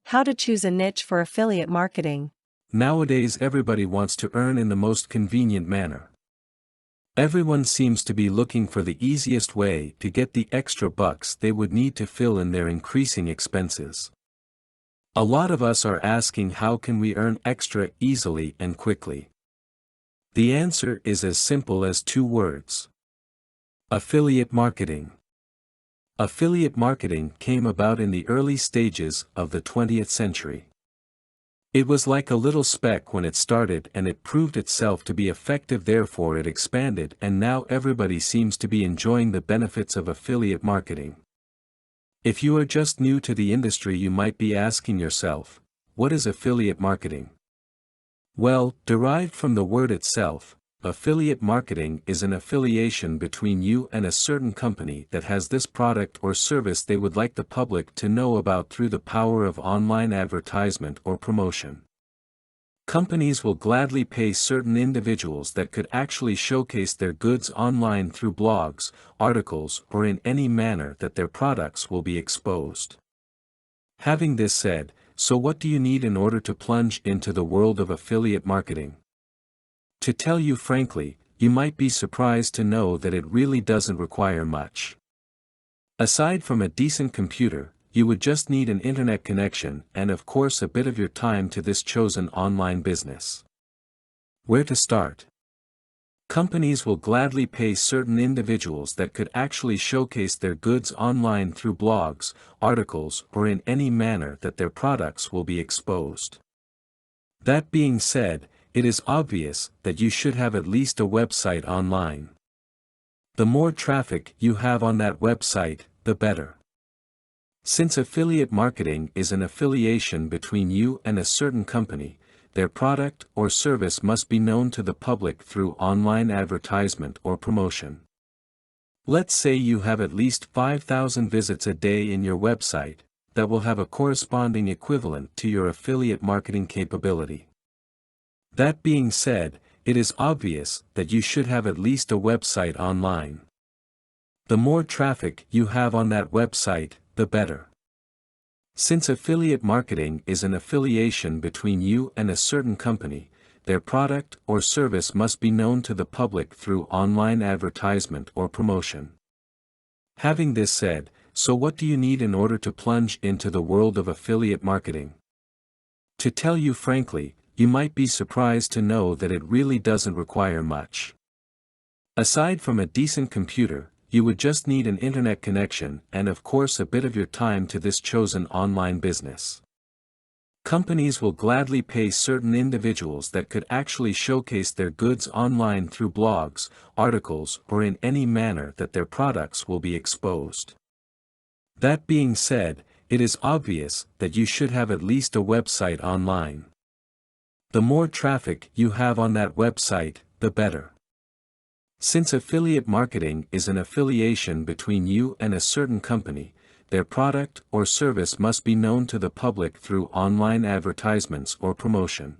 How to choose a niche for affiliate marketing. Nowadays everybody wants to earn in the most convenient manner. Everyone seems to be looking for the easiest way to get the extra bucks they would need to fill in their increasing expenses. A lot of us are asking, how can we earn extra easily and quickly? The answer is as simple as two words: affiliate marketing. Affiliate marketing came about in the early stages of the 20th century. It was like a little speck when it started, and it proved itself to be effective, therefore it expanded, and now everybody seems to be enjoying the benefits of affiliate marketing. If you are just new to the industry, you might be asking yourself, what is affiliate marketing? Well, derived from the word itself, affiliate marketing is an affiliation between you and a certain company that has this product or service they would like the public to know about through the power of online advertisement or promotion. Companies will gladly pay certain individuals that could actually showcase their goods online through blogs, articles, or in any manner that their products will be exposed. Having this said, so what do you need in order to plunge into the world of affiliate marketing? To tell you frankly, you might be surprised to know that it really doesn't require much. Aside from a decent computer, you would just need an internet connection and of course a bit of your time to this chosen online business. Where to start? Companies will gladly pay certain individuals that could actually showcase their goods online through blogs, articles, or in any manner that their products will be exposed. That being said, it is obvious that you should have at least a website online. The more traffic you have on that website, the better. Since affiliate marketing is an affiliation between you and a certain company, their product or service must be known to the public through online advertisement or promotion. Let's say you have at least 5,000 visits a day in your website, that will have a corresponding equivalent to your affiliate marketing capability. That being said, it is obvious that you should have at least a website online. The more traffic you have on that website, the better. Since affiliate marketing is an affiliation between you and a certain company, their product or service must be known to the public through online advertisement or promotion. Having this said, so what do you need in order to plunge into the world of affiliate marketing? To tell you frankly, you might be surprised to know that it really doesn't require much. Aside from a decent computer, you would just need an internet connection and of course a bit of your time to this chosen online business. Companies will gladly pay certain individuals that could actually showcase their goods online through blogs, articles, or in any manner that their products will be exposed. That being said, it is obvious that you should have at least a website online. The more traffic you have on that website, the better. Since affiliate marketing is an affiliation between you and a certain company, their product or service must be known to the public through online advertisements or promotion.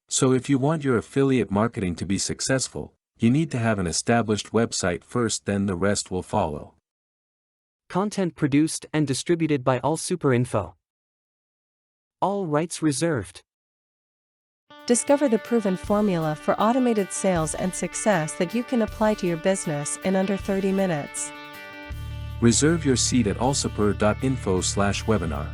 So if you want your affiliate marketing to be successful, you need to have an established website first, then the rest will follow. Content produced and distributed by AllSuperInfo. All rights reserved. Discover the proven formula for automated sales and success that you can apply to your business in under 30 minutes. Reserve your seat at allsuper.info/webinar.